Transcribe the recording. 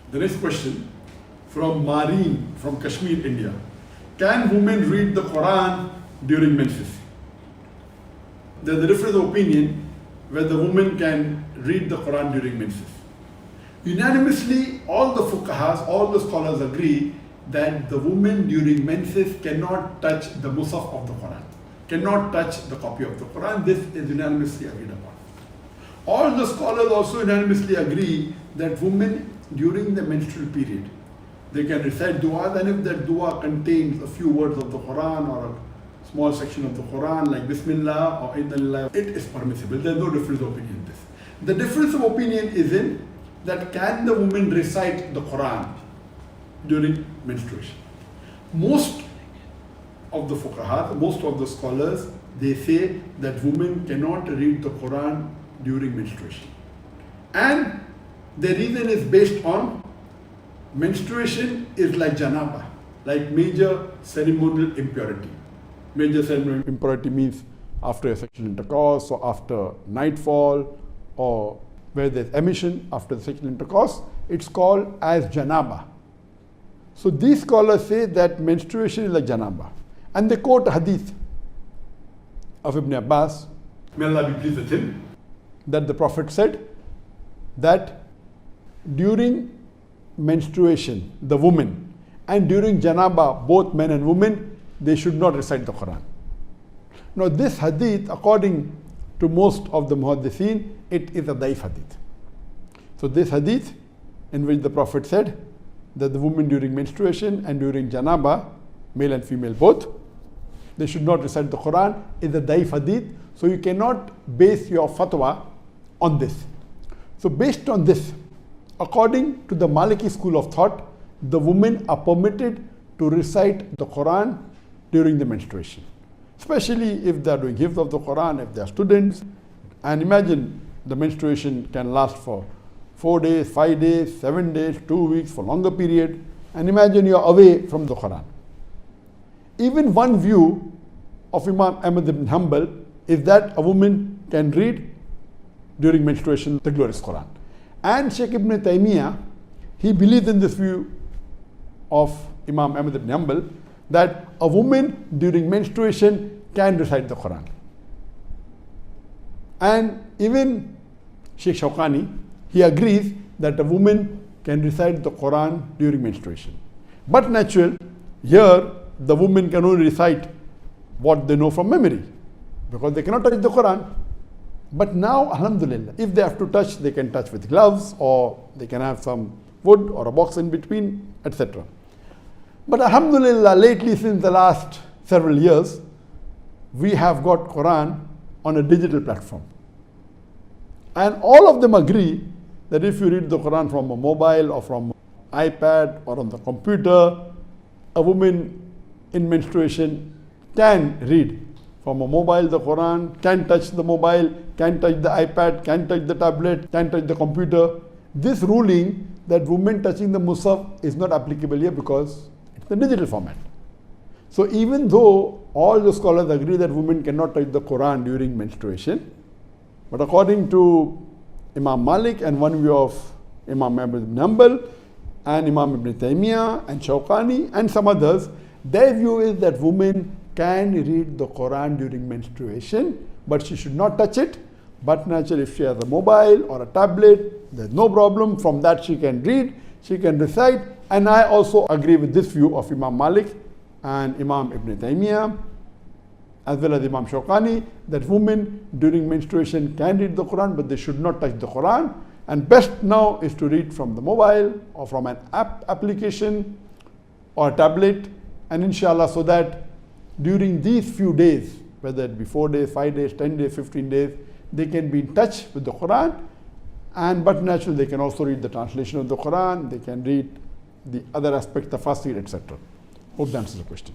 The next question from Mareen from Kashmir, India. Can women read the Qur'an during menses? There's a difference of opinion whether women can read the Qur'an during menses. Unanimously, all the fuqahas, all the scholars agree that the woman during menses cannot touch the mushaf of the Qur'an, cannot touch the copy of the Qur'an. This is unanimously agreed upon. All the scholars also unanimously agree that women during the menstrual period, they can recite dua, and if that dua contains a few words of the Quran or a small section of the Quran like Bismillah or Inna, it is permissible. There is no difference of opinion in this. The difference of opinion is in that can the woman recite the Quran during menstruation. Most of the fuqaha, most of the scholars, they say that women cannot read the Quran during menstruation. And the reason is based on menstruation is like janaba, like major ceremonial impurity. Major ceremonial impurity means after a sexual intercourse or after nightfall or where there's emission after the sexual intercourse, it's called as janaba. So these scholars say that menstruation is like janaba. And they quote a hadith of Ibn Abbas, may Allah be pleased with him, that the Prophet said that during menstruation, the woman, and during janaba, both men and women, they should not recite the Quran. Now this hadith, according to most of the muhaddithin, it is a daif hadith. So this hadith, in which the Prophet said that the woman during menstruation and during janaba, male and female both, they should not recite the Quran, is a daif hadith. So you cannot base your fatwa on this. So based on this, according to the Maliki school of thought, the women are permitted to recite the Quran during the menstruation. Especially if they are doing hifz of the Quran, if they are students. And imagine the menstruation can last for 4 days, 5 days, 7 days, 2 weeks, for longer period. And imagine you are away from the Quran. Even one view of Imam Ahmad ibn Hanbal is that a woman can read during menstruation the glorious Quran. And Sheikh Ibn Taymiyyah, he believes in this view of Imam Ahmad ibn Hanbal that a woman during menstruation can recite the Quran. And even Sheikh Shawqani, he agrees that a woman can recite the Quran during menstruation. But natural, here the woman can only recite what they know from memory because they cannot touch the Quran. But now, alhamdulillah, if they have to touch, they can touch with gloves or they can have some wood or a box in between, etc. But alhamdulillah, lately since the last several years, we have got Quran on a digital platform. And all of them agree that if you read the Quran from a mobile or from an iPad or on the computer, a woman in menstruation can read from a mobile the Quran, can touch the mobile, can touch the iPad, can touch the tablet, can touch the computer. This ruling that women touching the mushaf is not applicable here because it's the digital format. So even though all the scholars agree that women cannot touch the Quran during menstruation, but according to Imam Malik and one view of Imam Ahmad ibn Hanbal and Imam Ibn Taymiyyah and Shawqani and some others, their view is that women can read the Quran during menstruation, but she should not touch it. But naturally, if she has a mobile or a tablet, there's no problem. From that she can read, she can recite. And I also agree with this view of Imam Malik and Imam Ibn Taymiyyah, as well as Imam Shawqani, that women during menstruation can read the Quran, but they should not touch the Quran. And best now is to read from the mobile or from an application or a tablet, and inshallah, so that during these few days, whether it be 4 days, 5 days, 10 days, 15 days, they can be in touch with the Quran. And but naturally, they can also read the translation of the Quran, they can read the other aspects, the tafsir, etc. Hope that answers the question.